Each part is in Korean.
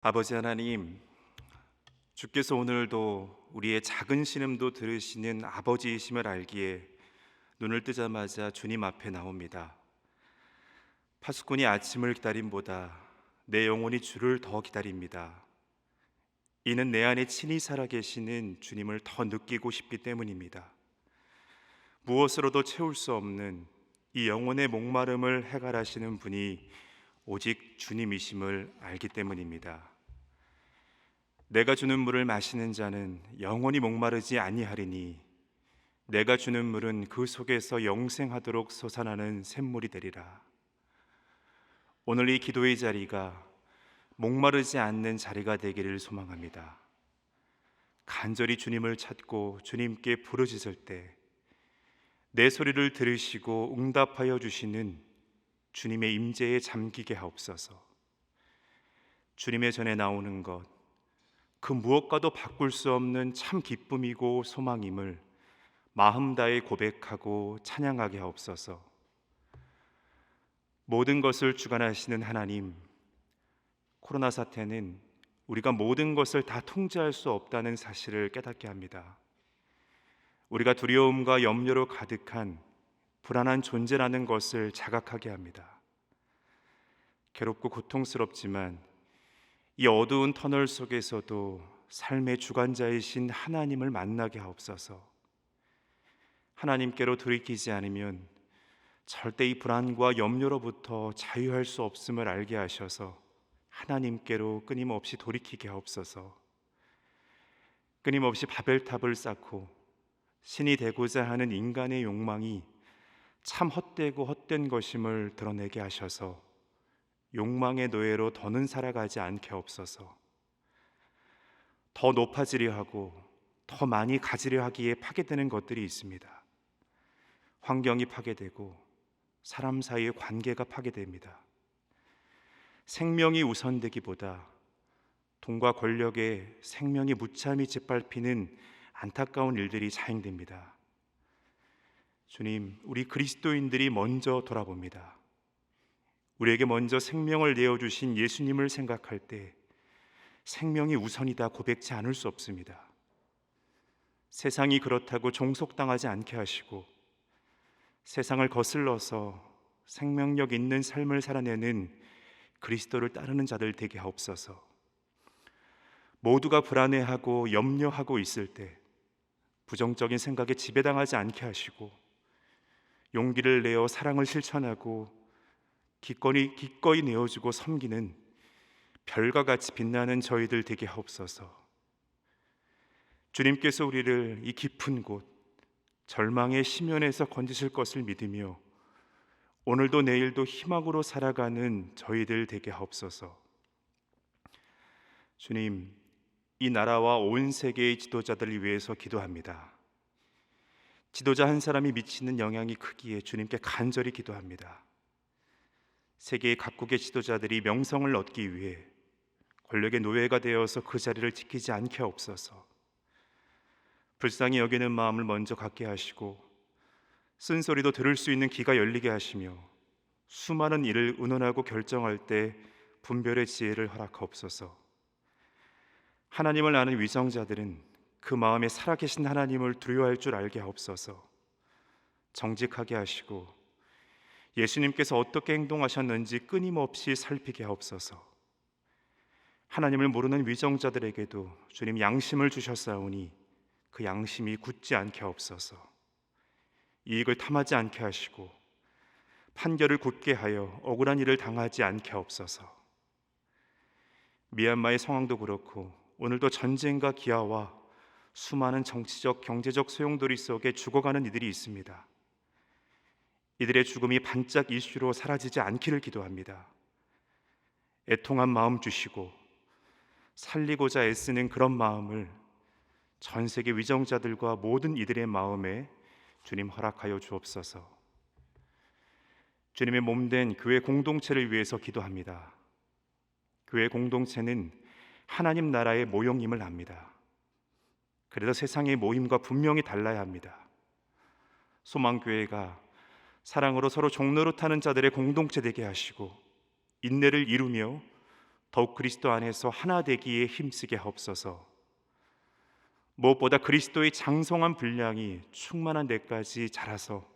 아버지 하나님, 주께서 오늘도 우리의 작은 신음도 들으시는 아버지이심을 알기에 눈을 뜨자마자 주님 앞에 나옵니다. 파수꾼이 아침을 기다림보다 내 영혼이 주를 더 기다립니다. 이는 내 안에 친히 살아계시는 주님을 더 느끼고 싶기 때문입니다. 무엇으로도 채울 수 없는 이 영혼의 목마름을 해결하시는 분이 오직 주님이심을 알기 때문입니다. 내가 주는 물을 마시는 자는 영원히 목마르지 아니하리니 내가 주는 물은 그 속에서 영생하도록 솟아나는 샘물이 되리라. 오늘 이 기도의 자리가 목마르지 않는 자리가 되기를 소망합니다. 간절히 주님을 찾고 주님께 부르짖을 때 내 소리를 들으시고 응답하여 주시는 주님의 임재에 잠기게 하옵소서. 주님의 전에 나오는 것, 그 무엇과도 바꿀 수 없는 참 기쁨이고 소망임을 마음 다해 고백하고 찬양하게 하옵소서. 모든 것을 주관하시는 하나님, 코로나 사태는 우리가 모든 것을 다 통제할 수 없다는 사실을 깨닫게 합니다. 우리가 두려움과 염려로 가득한 불안한 존재라는 것을 자각하게 합니다. 괴롭고 고통스럽지만 이 어두운 터널 속에서도 삶의 주관자이신 하나님을 만나게 하옵소서. 하나님께로 돌이키지 않으면 절대 이 불안과 염려로부터 자유할 수 없음을 알게 하셔서 하나님께로 끊임없이 돌이키게 하옵소서. 끊임없이 바벨탑을 쌓고 신이 되고자 하는 인간의 욕망이 참 헛되고 헛된 것임을 드러내게 하셔서 욕망의 노예로 더는 살아가지 않게 하옵소서. 더 높아지려 하고 더 많이 가지려 하기에 파괴되는 것들이 있습니다. 환경이 파괴되고 사람 사이의 관계가 파괴됩니다. 생명이 우선되기보다 돈과 권력에 생명이 무참히 짓밟히는 안타까운 일들이 자행됩니다. 주님, 우리 그리스도인들이 먼저 돌아봅니다. 우리에게 먼저 생명을 내어주신 예수님을 생각할 때 생명이 우선이다 고백지 않을 수 없습니다. 세상이 그렇다고 종속당하지 않게 하시고 세상을 거슬러서 생명력 있는 삶을 살아내는 그리스도를 따르는 자들 되게 하옵소서. 모두가 불안해하고 염려하고 있을 때 부정적인 생각에 지배당하지 않게 하시고 용기를 내어 사랑을 실천하고 기꺼이 내어주고 섬기는 별과 같이 빛나는 저희들 되게 하옵소서. 주님께서 우리를 이 깊은 곳 절망의 심연에서 건지실 것을 믿으며 오늘도 내일도 희망으로 살아가는 저희들 되게 하옵소서. 주님, 이 나라와 온 세계의 지도자들을 위해서 기도합니다. 지도자 한 사람이 미치는 영향이 크기에 주님께 간절히 기도합니다. 세계의 각국의 지도자들이 명성을 얻기 위해 권력의 노예가 되어서 그 자리를 지키지 않게 하옵소서. 불쌍히 여기는 마음을 먼저 갖게 하시고 쓴소리도 들을 수 있는 귀가 열리게 하시며 수많은 일을 의논하고 결정할 때 분별의 지혜를 허락하옵소서. 하나님을 아는 위정자들은 그 마음에 살아계신 하나님을 두려워할 줄 알게 하옵소서. 정직하게 하시고 예수님께서 어떻게 행동하셨는지 끊임없이 살피게 하옵소서. 하나님을 모르는 위정자들에게도 주님 양심을 주셨사오니 그 양심이 굳지 않게 하옵소서. 이익을 탐하지 않게 하시고 판결을 굳게 하여 억울한 일을 당하지 않게 하옵소서. 미얀마의 상황도 그렇고 오늘도 전쟁과 기아와 수많은 정치적, 경제적 소용돌이 속에 죽어가는 이들이 있습니다. 이들의 죽음이 반짝 이슈로 사라지지 않기를 기도합니다. 애통한 마음 주시고 살리고자 애쓰는 그런 마음을 전 세계 위정자들과 모든 이들의 마음에 주님 허락하여 주옵소서. 주님의 몸된 교회 공동체를 위해서 기도합니다. 교회 공동체는 하나님 나라의 모형임을 압니다. 그래서 세상의 모임과 분명히 달라야 합니다. 소망교회가 사랑으로 서로 종로로 타는 자들의 공동체 되게 하시고 인내를 이루며 더욱 그리스도 안에서 하나 되기에 힘쓰게 하옵소서. 무엇보다 그리스도의 장성한 분량이 충만한 데까지 자라서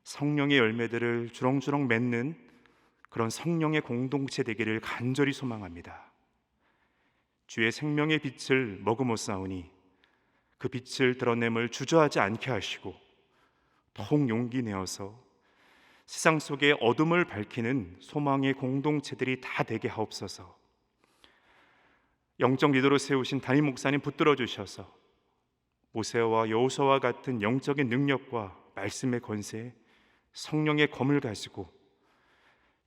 성령의 열매들을 주렁주렁 맺는 그런 성령의 공동체 되기를 간절히 소망합니다. 주의 생명의 빛을 머금었사오니 그 빛을 드러냄을 주저하지 않게 하시고 더욱 용기 내어서 세상 속의 어둠을 밝히는 소망의 공동체들이 다 되게 하옵소서. 영적 리더로 세우신 담임 목사님 붙들어 주셔서 모세와 여호수아와 같은 영적인 능력과 말씀의 권세, 성령의 검을 가지고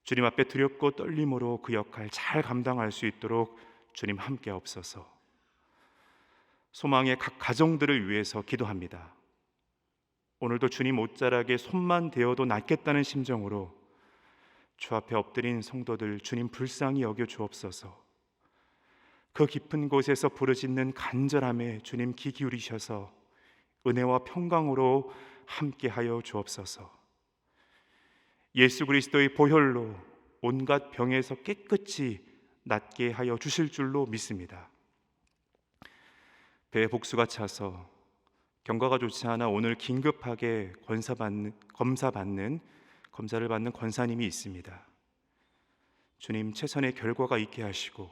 주님 앞에 두렵고 떨림으로 그 역할 잘 감당할 수 있도록 주님 함께 하옵소서. 소망의 각 가정들을 위해서 기도합니다. 오늘도 주님 옷자락에 손만 대어도 낫겠다는 심정으로 주 앞에 엎드린 성도들 주님 불쌍히 여겨 주옵소서. 그 깊은 곳에서 부르짖는 간절함에 주님 귀 기울이셔서 은혜와 평강으로 함께하여 주옵소서. 예수 그리스도의 보혈로 온갖 병에서 깨끗이 낫게 하여 주실 줄로 믿습니다. 배에 복수가 차서 경과가 좋지 않아 오늘 긴급하게 검사를 받는 권사님이 있습니다. 주님 최선의 결과가 있게 하시고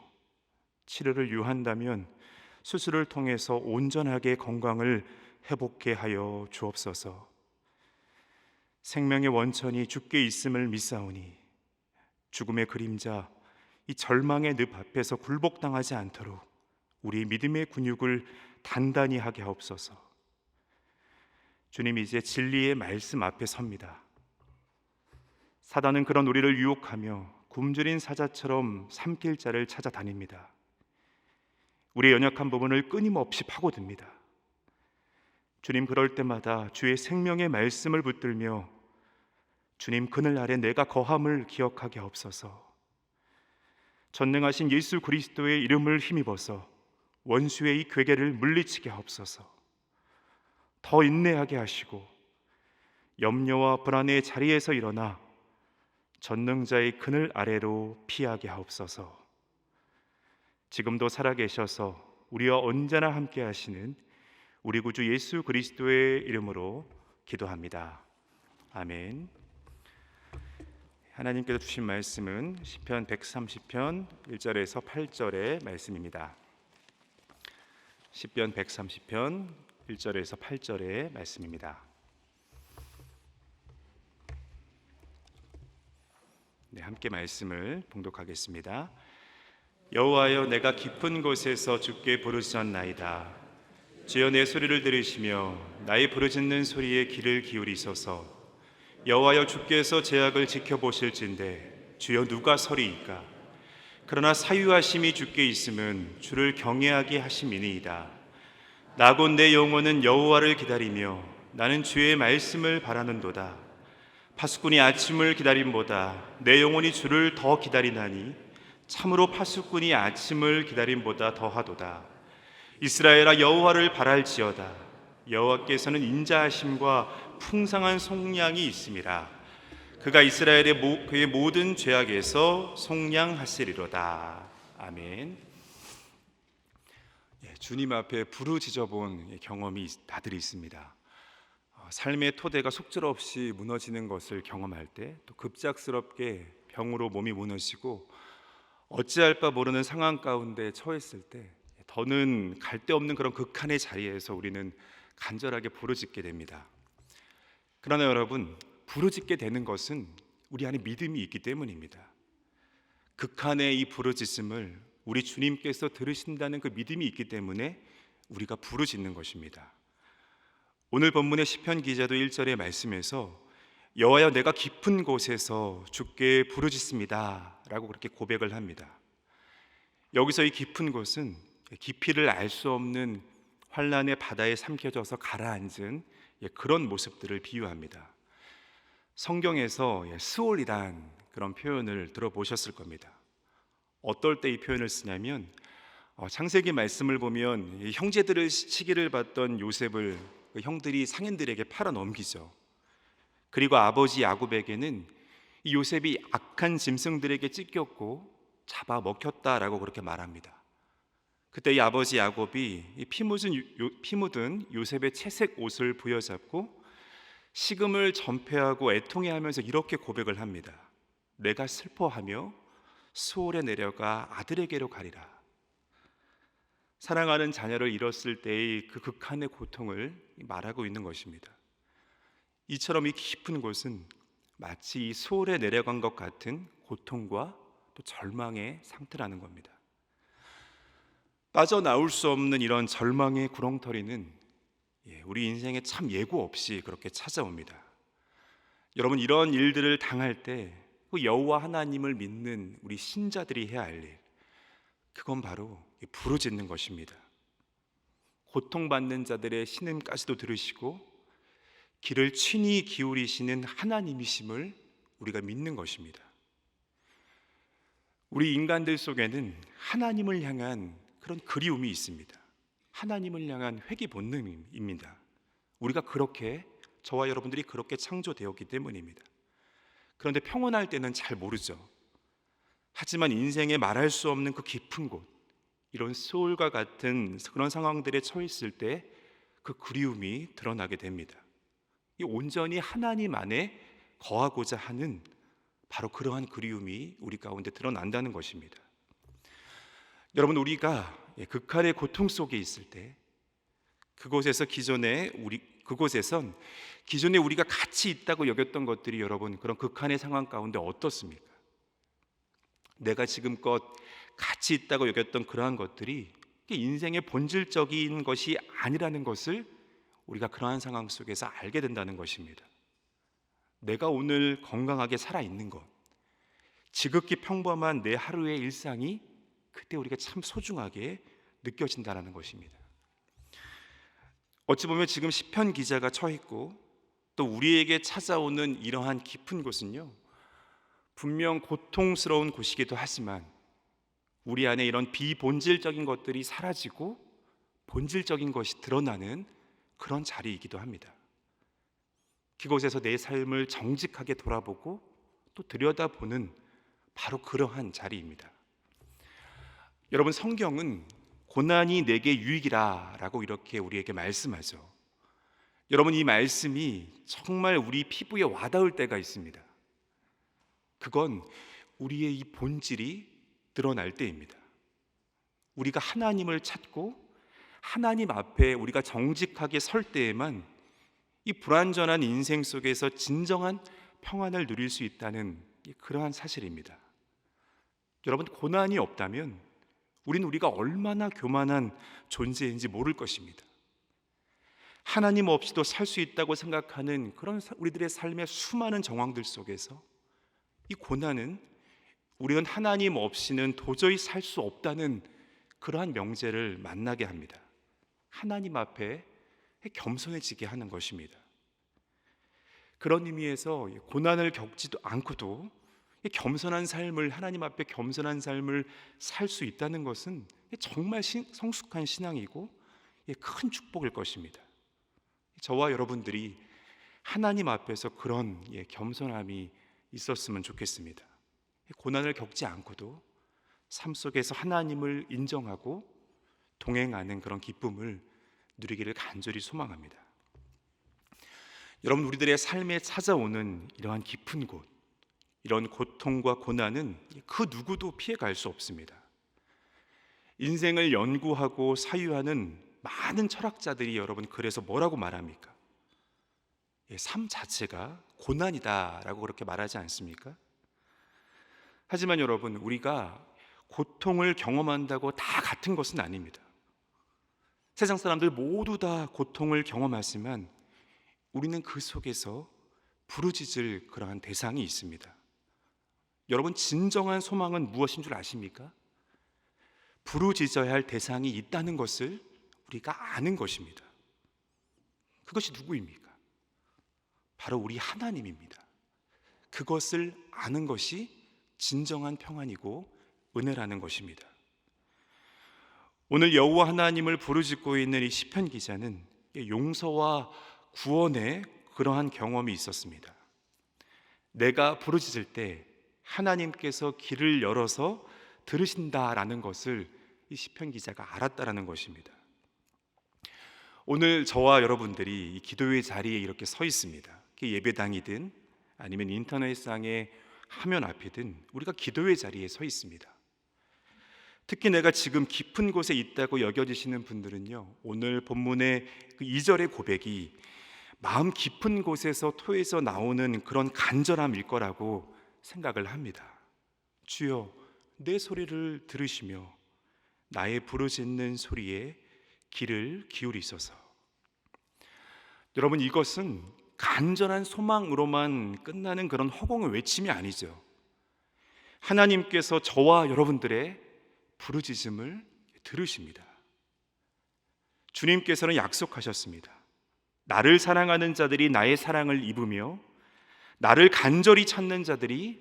치료를 유한다면 수술을 통해서 온전하게 건강을 회복케 하여 주옵소서. 생명의 원천이 주께 있음을 믿사오니 죽음의 그림자, 이 절망의 늪 앞에서 굴복당하지 않도록 우리 믿음의 근육을 단단히 하게 하옵소서. 주님, 이제 진리의 말씀 앞에 섭니다. 사단은 그런 우리를 유혹하며 굶주린 사자처럼 삼킬 자를 찾아다닙니다. 우리의 연약한 부분을 끊임없이 파고듭니다. 주님, 그럴 때마다 주의 생명의 말씀을 붙들며 주님 그늘 아래 내가 거함을 기억하게 하옵소서. 전능하신 예수 그리스도의 이름을 힘입어서 원수의 이 괴계를 물리치게 하옵소서. 더 인내하게 하시고 염려와 불안의 자리에서 일어나 전능자의 그늘 아래로 피하게 하옵소서. 지금도 살아계셔서 우리와 언제나 함께 하시는 우리 구주 예수 그리스도의 이름으로 기도합니다. 아멘. 하나님께서 주신 말씀은 시편 130편 1절에서 8절의 말씀입니다. 시편 130편 1절에서 8절의 말씀입니다. 네, 함께 말씀을 봉독하겠습니다. 여호와여, 내가 깊은 곳에서 주께 부르짖었나이다. 주여, 내 소리를 들으시며 나의 부르짖는 소리에 귀를 기울이소서. 여호와여, 주께서 제약을 지켜보실진대 주여 누가 서리이까? 그러나 사유하심이 주께 있음은 주를 경외하게 하심이니이다. 나 곧 내 영혼은 여호와를 기다리며 나는 주의 말씀을 바라는도다. 파수꾼이 아침을 기다림보다 내 영혼이 주를 더 기다리나니 참으로 파수꾼이 아침을 기다림보다 더하도다. 이스라엘아, 여호와를 바랄지어다. 여호와께서는 인자하심과 풍성한 속량이 있음이라. 그가 이스라엘의 그의 모든 죄악에서 속량하시리로다. 아멘. 주님 앞에 부르짖어본 경험이 다들 있습니다. 삶의 토대가 속절없이 무너지는 것을 경험할 때, 또 급작스럽게 병으로 몸이 무너지고 어찌할 바 모르는 상황 가운데 처했을 때, 더는 갈 데 없는 그런 극한의 자리에서 우리는 간절하게 부르짖게 됩니다. 그러나 여러분, 부르짖게 되는 것은 우리 안에 믿음이 있기 때문입니다. 극한의 이 부르짖음을 우리 주님께서 들으신다는 그 믿음이 있기 때문에 우리가 부르짖는 것입니다. 오늘 본문의 시편 기자도 1절의 말씀에서 여호와여, 내가 깊은 곳에서 주께 부르짖습니다 라고 그렇게 고백을 합니다. 여기서 이 깊은 곳은 깊이를 알 수 없는 환란의 바다에 삼켜져서 가라앉은 그런 모습들을 비유합니다. 성경에서 스올이란 그런 표현을 들어보셨을 겁니다. 어떨 때 이 표현을 쓰냐면 창세기 말씀을 보면 형제들을 시기를 받던 요셉을 그 형들이 상인들에게 팔아 넘기죠. 그리고 아버지 야곱에게는 이 요셉이 악한 짐승들에게 찢겼고 잡아먹혔다라고 그렇게 말합니다. 그때 이 아버지 야곱이 이 피 묻은 요셉의 채색 옷을 부여잡고 식음을 전폐하고 애통해하면서 이렇게 고백을 합니다. 내가 슬퍼하며 수월에 내려가 아들에게로 가리라. 사랑하는 자녀를 잃었을 때의 그 극한의 고통을 말하고 있는 것입니다. 이처럼 이 깊은 곳은 마치 이 수월에 내려간 것 같은 고통과 또 절망의 상태라는 겁니다. 빠져나올 수 없는 이런 절망의 구렁텅이는 우리 인생에 참 예고 없이 그렇게 찾아옵니다. 여러분, 이런 일들을 당할 때 그 여호와 하나님을 믿는 우리 신자들이 해야 할 일, 그건 바로 부르짖는 것입니다. 고통받는 자들의 신음까지도 들으시고 귀를 친히 기울이시는 하나님이심을 우리가 믿는 것입니다. 우리 인간들 속에는 하나님을 향한 그런 그리움이 있습니다. 하나님을 향한 회귀 본능입니다. 우리가 그렇게, 저와 여러분들이 그렇게 창조되었기 때문입니다. 그런데 평온할 때는 잘 모르죠. 하지만 인생에 말할 수 없는 그 깊은 곳, 이런 소울과 같은 그런 상황들에 처했을 때 그 그리움이 드러나게 됩니다. 이 온전히 하나님 안에 거하고자 하는 바로 그러한 그리움이 우리 가운데 드러난다는 것입니다. 여러분, 우리가 극한의 고통 속에 있을 때 그곳에선 기존에 우리가 가치 있다고 여겼던 것들이 여러분 그런 극한의 상황 가운데 어떻습니까? 내가 지금껏 가치 있다고 여겼던 그러한 것들이 인생의 본질적인 것이 아니라는 것을 우리가 그러한 상황 속에서 알게 된다는 것입니다. 내가 오늘 건강하게 살아있는 것, 지극히 평범한 내 하루의 일상이 그때 우리가 참 소중하게 느껴진다는 것입니다. 어찌 보면 지금 시편 기자가 처했고 또 우리에게 찾아오는 이러한 깊은 곳은요, 분명 고통스러운 곳이기도 하지만 우리 안에 이런 비본질적인 것들이 사라지고 본질적인 것이 드러나는 그런 자리이기도 합니다. 그곳에서 내 삶을 정직하게 돌아보고 또 들여다보는 바로 그러한 자리입니다. 여러분, 성경은 고난이 내게 유익이라 라고 이렇게 우리에게 말씀하죠. 여러분, 이 말씀이 정말 우리 피부에 와닿을 때가 있습니다. 그건 우리의 이 본질이 드러날 때입니다. 우리가 하나님을 찾고 하나님 앞에 우리가 정직하게 설 때에만 이 불완전한 인생 속에서 진정한 평안을 누릴 수 있다는 그러한 사실입니다. 여러분, 고난이 없다면 우리가 얼마나 교만한 존재인지 모를 것입니다. 하나님 없이도 살 수 있다고 생각하는 그런 우리들의 삶의 수많은 정황들 속에서 이 고난은 우리는 하나님 없이는 도저히 살 수 없다는 그러한 명제를 만나게 합니다. 하나님 앞에 겸손해지게 하는 것입니다. 그런 의미에서 고난을 겪지도 않고도 겸손한 삶을, 하나님 앞에 겸손한 삶을 살 수 있다는 것은 정말 성숙한 신앙이고 큰 축복일 것입니다. 저와 여러분들이 하나님 앞에서 그런 겸손함이 있었으면 좋겠습니다. 고난을 겪지 않고도 삶 속에서 하나님을 인정하고 동행하는 그런 기쁨을 누리기를 간절히 소망합니다. 여러분, 우리들의 삶에 찾아오는 이러한 깊은 곳, 이런 고통과 고난은 그 누구도 피해갈 수 없습니다. 인생을 연구하고 사유하는 많은 철학자들이 여러분 그래서 뭐라고 말합니까? 삶 자체가 고난이다라고 그렇게 말하지 않습니까? 하지만 여러분, 우리가 고통을 경험한다고 다 같은 것은 아닙니다. 세상 사람들 모두 다 고통을 경험하지만 우리는 그 속에서 부르짖을 그러한 대상이 있습니다. 여러분, 진정한 소망은 무엇인 줄 아십니까? 부르짖어야 할 대상이 있다는 것을 우리가 아는 것입니다. 그것이 누구입니까? 바로 우리 하나님입니다. 그것을 아는 것이 진정한 평안이고 은혜라는 것입니다. 오늘 여호와 하나님을 부르짖고 있는 이 시편 기자는 용서와 구원의 그러한 경험이 있었습니다. 내가 부르짖을 때 하나님께서 길을 열어서 들으신다라는 것을 이 시편 기자가 알았다라는 것입니다. 오늘 저와 여러분들이 이 기도의 자리에 이렇게 서 있습니다. 예배당이든 아니면 인터넷상의 화면 앞이든 우리가 기도의 자리에 서 있습니다. 특히 내가 지금 깊은 곳에 있다고 여겨지시는 분들은요, 오늘 본문의 그 2절의 고백이 마음 깊은 곳에서 토해서 나오는 그런 간절함일 거라고 생각을 합니다. 주여, 내 소리를 들으시며 나의 부르짖는 소리에 귀를 기울이소서. 여러분, 이것은 간절한 소망으로만 끝나는 그런 허공의 외침이 아니죠. 하나님께서 저와 여러분들의 부르짖음을 들으십니다. 주님께서는 약속하셨습니다. 나를 사랑하는 자들이 나의 사랑을 입으며 나를 간절히 찾는 자들이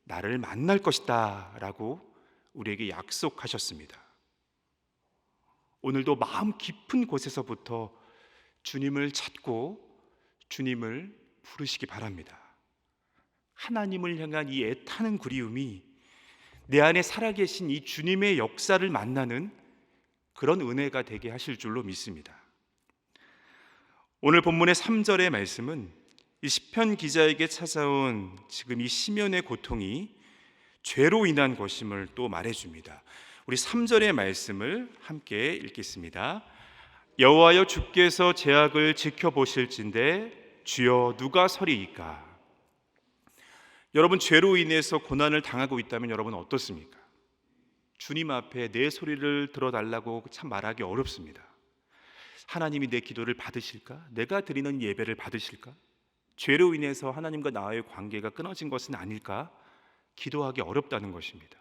나를 만날 것이다 라고 우리에게 약속하셨습니다. 오늘도 마음 깊은 곳에서부터 주님을 찾고 주님을 부르시기 바랍니다. 하나님을 향한 이 애타는 그리움이 내 안에 살아계신 이 주님의 역사를 만나는 그런 은혜가 되게 하실 줄로 믿습니다. 오늘 본문의 3절의 말씀은 이 시편 기자에게 찾아온 지금 이 시면의 고통이 죄로 인한 것임을 또 말해줍니다. 우리 3절의 말씀을 함께 읽겠습니다. 여호와여, 주께서 제약을 지켜보실진대 주여 누가 서리이까? 여러분, 죄로 인해서 고난을 당하고 있다면 여러분 어떻습니까? 주님 앞에 내 소리를 들어달라고 참 말하기 어렵습니다. 하나님이 내 기도를 받으실까? 내가 드리는 예배를 받으실까? 죄로 인해서 하나님과 나의 관계가 끊어진 것은 아닐까? 기도하기 어렵다는 것입니다.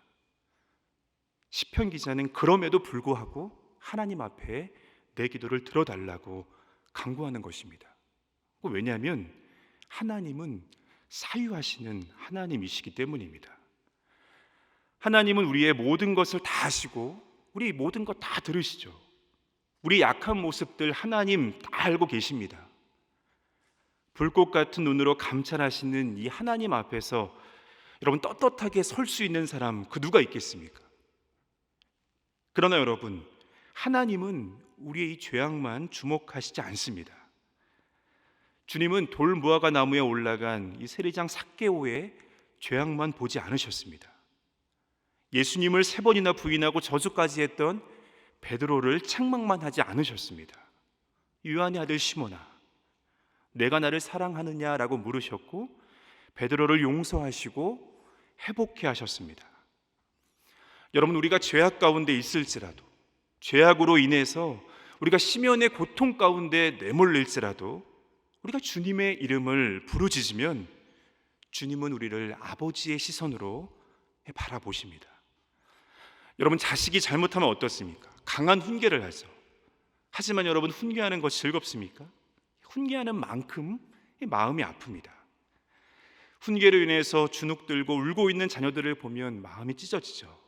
시편 기자는 그럼에도 불구하고 하나님 앞에 내 기도를 들어달라고 간구하는 것입니다. 왜냐하면 하나님은 사유하시는 하나님이시기 때문입니다. 하나님은 우리의 모든 것을 다 아시고 우리 모든 것 다 들으시죠. 우리 약한 모습들 하나님 다 알고 계십니다. 불꽃 같은 눈으로 감찰하시는 이 하나님 앞에서 여러분 떳떳하게 설 수 있는 사람 그 누가 있겠습니까? 그러나 여러분, 하나님은 우리의 이 죄악만 주목하시지 않습니다. 주님은 돌 무화과 나무에 올라간 이 세리장 삭개오의 죄악만 보지 않으셨습니다. 예수님을 3번이나 부인하고 저주까지 했던 베드로를 책망만 하지 않으셨습니다. 요한의 아들 시몬아, 내가 나를 사랑하느냐라고 물으셨고 베드로를 용서하시고 회복해 하셨습니다. 여러분, 우리가 죄악 가운데 있을지라도, 죄악으로 인해서 우리가 심연의 고통 가운데 내몰릴지라도 우리가 주님의 이름을 부르짖으면 주님은 우리를 아버지의 시선으로 바라보십니다. 여러분, 자식이 잘못하면 어떻습니까? 강한 훈계를 하죠. 하지만 여러분, 훈계하는 것 즐겁습니까? 훈계하는 만큼 마음이 아픕니다. 훈계로 인해서 주눅들고 울고 있는 자녀들을 보면 마음이 찢어지죠.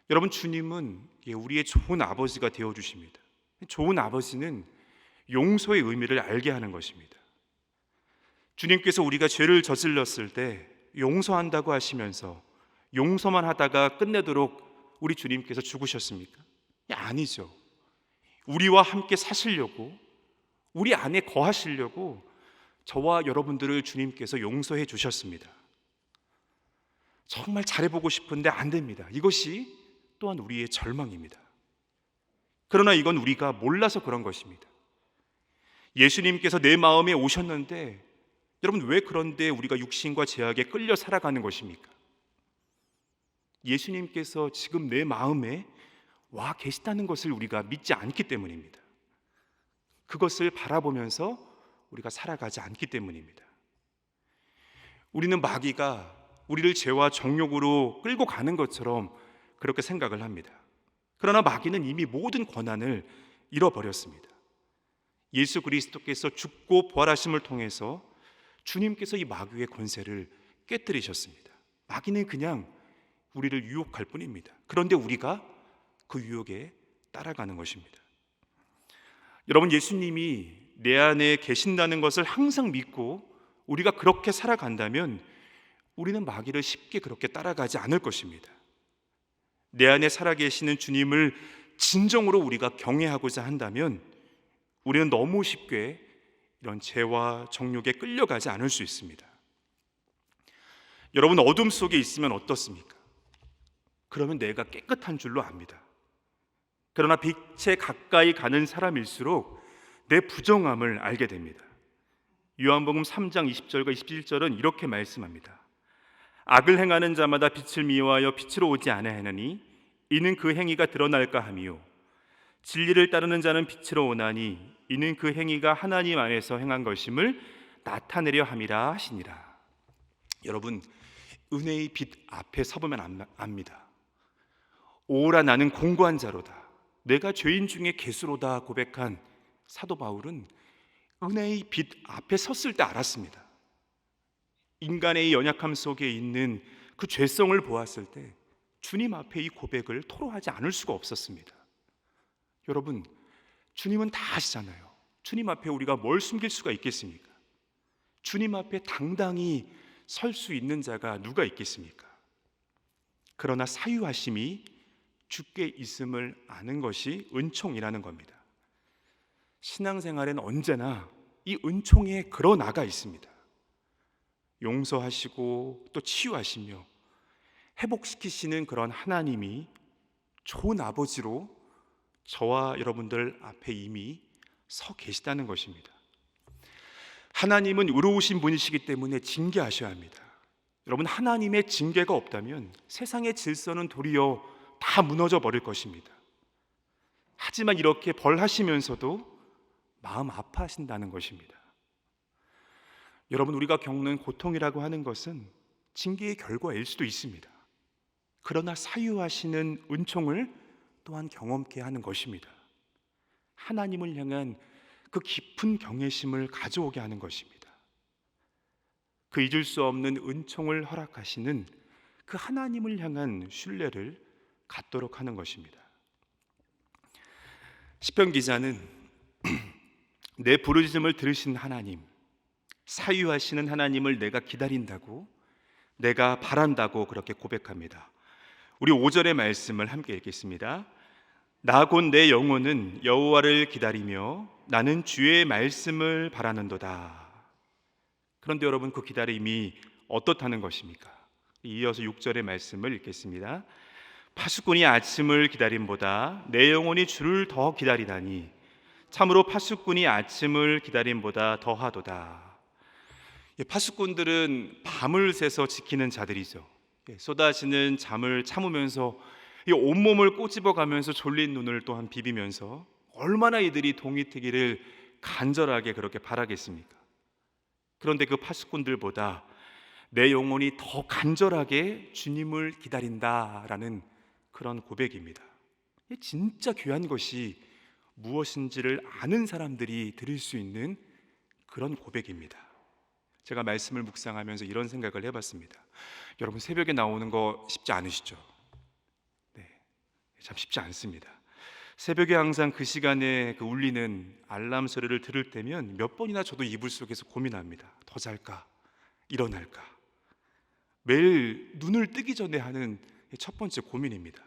여러분, 주님은 우리의 좋은 아버지가 되어주십니다. 좋은 아버지는 용서의 의미를 알게 하는 것입니다. 주님께서 우리가 죄를 저질렀을 때 용서한다고 하시면서 용서만 하다가 끝내도록 우리 주님께서 죽으셨습니까? 아니죠. 우리와 함께 사시려고, 우리 안에 거하시려고 저와 여러분들을 주님께서 용서해 주셨습니다. 정말 잘해보고 싶은데 안 됩니다. 이것이 또한 우리의 절망입니다. 그러나 이건 우리가 몰라서 그런 것입니다. 예수님께서 내 마음에 오셨는데 여러분, 왜 그런데 우리가 육신과 죄악에 끌려 살아가는 것입니까? 예수님께서 지금 내 마음에 와 계시다는 것을 우리가 믿지 않기 때문입니다. 그것을 바라보면서 우리가 살아가지 않기 때문입니다. 우리는 마귀가 우리를 죄와 정욕으로 끌고 가는 것처럼 그렇게 생각을 합니다. 그러나 마귀는 이미 모든 권한을 잃어버렸습니다. 예수 그리스도께서 죽고 부활하심을 통해서 주님께서 이 마귀의 권세를 깨뜨리셨습니다. 마귀는 그냥 우리를 유혹할 뿐입니다. 그런데 우리가 그 유혹에 따라가는 것입니다. 여러분, 예수님이 내 안에 계신다는 것을 항상 믿고 우리가 그렇게 살아간다면 우리는 마귀를 쉽게 그렇게 따라가지 않을 것입니다. 내 안에 살아계시는 주님을 진정으로 우리가 경외하고자 한다면 우리는 너무 쉽게 이런 죄와 정욕에 끌려가지 않을 수 있습니다. 여러분, 어둠 속에 있으면 어떻습니까? 그러면 내가 깨끗한 줄로 압니다. 그러나 빛에 가까이 가는 사람일수록 내 부정함을 알게 됩니다. 요한복음 3장 20절과 21절은 이렇게 말씀합니다. 악을 행하는 자마다 빛을 미워하여 빛으로 오지 아니하느니 이는 그 행위가 드러날까 함이요 진리를 따르는 자는 빛으로 오나니 이는 그 행위가 하나님 안에서 행한 것임을 나타내려 함이라 하시니라. 여러분, 은혜의 빛 앞에 서보면 압니다. 오라 나는 공고한 자로다, 내가 죄인 중에 괴수로다 고백한 사도 바울은 은혜의 빛 앞에 섰을 때 알았습니다. 인간의 연약함 속에 있는 그 죄성을 보았을 때 주님 앞에 이 고백을 토로하지 않을 수가 없었습니다. 여러분, 주님은 다 아시잖아요. 주님 앞에 우리가 뭘 숨길 수가 있겠습니까? 주님 앞에 당당히 설 수 있는 자가 누가 있겠습니까? 그러나 사유하심이 주께 있음을 아는 것이 은총이라는 겁니다. 신앙생활엔 언제나 이 은총에 걸어나가 있습니다. 용서하시고 또 치유하시며 회복시키시는 그런 하나님이 좋은 아버지로 저와 여러분들 앞에 이미 서 계시다는 것입니다. 하나님은 의로우신 분이시기 때문에 징계하셔야 합니다. 여러분, 하나님의 징계가 없다면 세상의 질서는 도리어 다 무너져 버릴 것입니다. 하지만 이렇게 벌하시면서도 마음 아파하신다는 것입니다. 여러분, 우리가 겪는 고통이라고 하는 것은 징계의 결과일 수도 있습니다. 그러나 사유하시는 은총을 또한 경험케 하는 것입니다. 하나님을 향한 그 깊은 경외심을 가져오게 하는 것입니다. 그 잊을 수 없는 은총을 허락하시는 그 하나님을 향한 신뢰를 갖도록 하는 것입니다. 시편 기자는 내 부르짖음을 들으신 하나님, 사유하시는 하나님을 내가 기다린다고, 내가 바란다고 그렇게 고백합니다. 우리 5절의 말씀을 함께 읽겠습니다. 나 곧 내 영혼은 여호와를 기다리며 나는 주의 말씀을 바라는도다. 그런데 여러분, 그 기다림이 어떻다는 것입니까? 이어서 6절의 말씀을 읽겠습니다. 파수꾼이 아침을 기다림보다 내 영혼이 주를 더 기다리다니 참으로 파수꾼이 아침을 기다림보다 더하도다. 파수꾼들은 밤을 새서 지키는 자들이죠. 쏟아지는 잠을 참으면서 온몸을 꼬집어가면서 졸린 눈을 또한 비비면서 얼마나 이들이 동이 트기를 간절하게 그렇게 바라겠습니까? 그런데 그 파수꾼들보다 내 영혼이 더 간절하게 주님을 기다린다라는 그런 고백입니다. 진짜 귀한 것이 무엇인지를 아는 사람들이 들을 수 있는 그런 고백입니다. 제가 말씀을 묵상하면서 이런 생각을 해봤습니다. 여러분, 새벽에 나오는 거 쉽지 않으시죠? 네, 참 쉽지 않습니다. 새벽에 항상 그 시간에 그 울리는 알람 소리를 들을 때면 몇 번이나 저도 이불 속에서 고민합니다. 더 잘까? 일어날까? 매일 눈을 뜨기 전에 하는 첫 번째 고민입니다.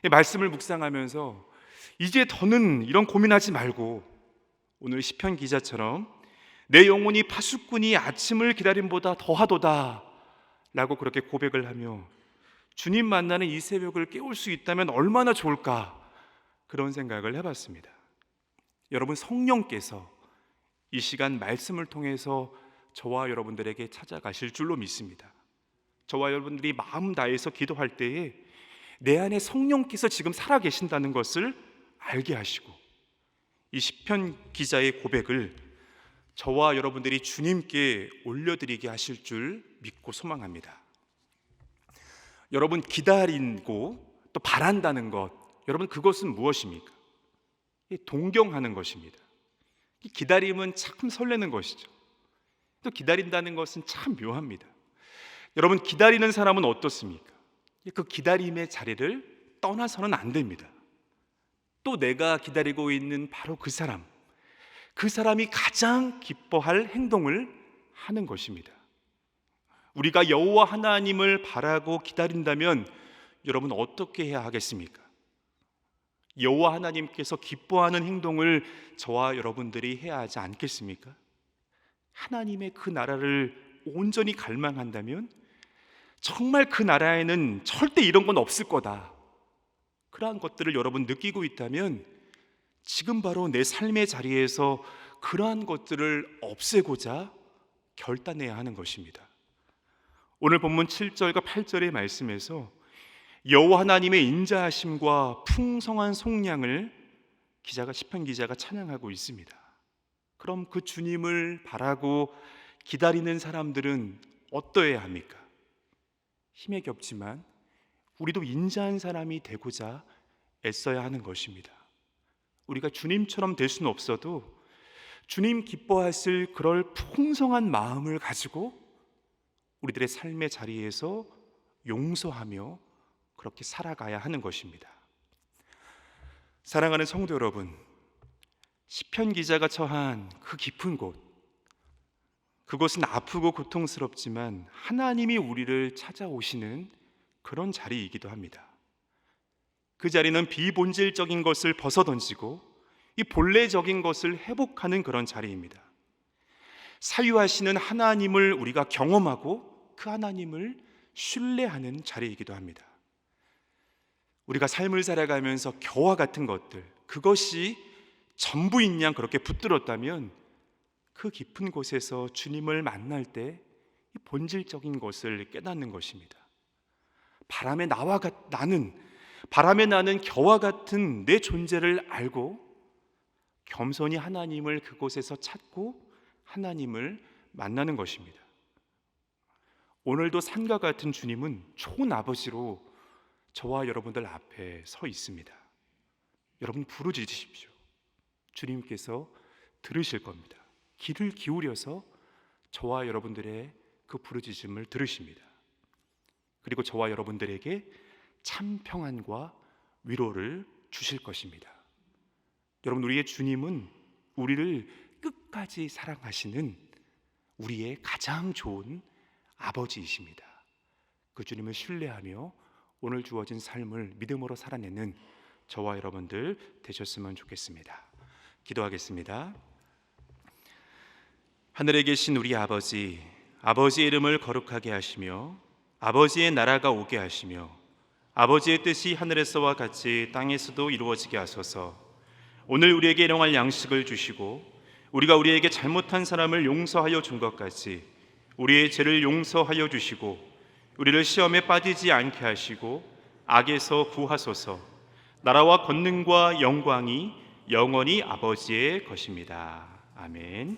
말씀을 묵상하면서 이제 더는 이런 고민하지 말고 오늘 시편 기자처럼 내 영혼이 파수꾼이 아침을 기다림보다 더하도다 라고 그렇게 고백을 하며 주님 만나는 이 새벽을 깨울 수 있다면 얼마나 좋을까, 그런 생각을 해봤습니다. 여러분, 성령께서 이 시간 말씀을 통해서 저와 여러분들에게 찾아가실 줄로 믿습니다. 저와 여러분들이 마음 다해서 기도할 때에 내 안에 성령께서 지금 살아계신다는 것을 알게 하시고 이 시편 기자의 고백을 저와 여러분들이 주님께 올려드리게 하실 줄 믿고 소망합니다. 여러분, 기다리고 또 바란다는 것, 여러분, 그것은 무엇입니까? 동경하는 것입니다. 기다림은 참 설레는 것이죠. 또 기다린다는 것은 참 묘합니다. 여러분, 기다리는 사람은 어떻습니까? 그 기다림의 자리를 떠나서는 안 됩니다. 또 내가 기다리고 있는 바로 그 사람이 가장 기뻐할 행동을 하는 것입니다. 우리가 여호와 하나님을 바라고 기다린다면 여러분 어떻게 해야 하겠습니까? 여호와 하나님께서 기뻐하는 행동을 저와 여러분들이 해야 하지 않겠습니까? 하나님의 그 나라를 온전히 갈망한다면 정말 그 나라에는 절대 이런 건 없을 거다, 그러한 것들을 여러분 느끼고 있다면 지금 바로 내 삶의 자리에서 그러한 것들을 없애고자 결단해야 하는 것입니다. 오늘 본문 7절과 8절의 말씀에서 여호와 하나님의 인자하심과 풍성한 속량을 시편 기자가 찬양하고 있습니다. 그럼 그 주님을 바라고 기다리는 사람들은 어떠해야 합니까? 힘에 겹지만 우리도 인자한 사람이 되고자 애써야 하는 것입니다. 우리가 주님처럼 될 수는 없어도 주님 기뻐하실 그럴 풍성한 마음을 가지고 우리들의 삶의 자리에서 용서하며 그렇게 살아가야 하는 것입니다. 사랑하는 성도 여러분, 시편 기자가 처한 그 깊은 곳, 그것은 아프고 고통스럽지만 하나님이 우리를 찾아오시는 그런 자리이기도 합니다. 그 자리는 비본질적인 것을 벗어던지고 이 본래적인 것을 회복하는 그런 자리입니다. 사유하시는 하나님을 우리가 경험하고 그 하나님을 신뢰하는 자리이기도 합니다. 우리가 삶을 살아가면서 겨와 같은 것들, 그것이 전부인 양 그렇게 붙들었다면 그 깊은 곳에서 주님을 만날 때 이 본질적인 것을 깨닫는 것입니다. 바람에 나는 겨와 같은 내 존재를 알고 겸손히 하나님을 그곳에서 찾고 하나님을 만나는 것입니다. 오늘도 산과 같은 주님은 좋은 아버지로 저와 여러분들 앞에 서 있습니다. 여러분 부르짖으십시오. 주님께서 들으실 겁니다. 귀를 기울여서 저와 여러분들의 그 부르짖음을 들으십니다. 그리고 저와 여러분들에게 참 평안과 위로를 주실 것입니다. 여러분, 우리의 주님은 우리를 끝까지 사랑하시는 우리의 가장 좋은 아버지이십니다. 그 주님을 신뢰하며 오늘 주어진 삶을 믿음으로 살아내는 저와 여러분들 되셨으면 좋겠습니다. 기도하겠습니다. 하늘에 계신 우리 아버지, 아버지의 이름을 거룩하게 하시며 아버지의 나라가 오게 하시며 아버지의 뜻이 하늘에서와 같이 땅에서도 이루어지게 하소서. 오늘 우리에게 일용할 양식을 주시고 우리가 우리에게 잘못한 사람을 용서하여 준 것 같이 우리의 죄를 용서하여 주시고 우리를 시험에 빠지지 않게 하시고 악에서 구하소서. 나라와 권능과 영광이 영원히 아버지의 것입니다. 아멘.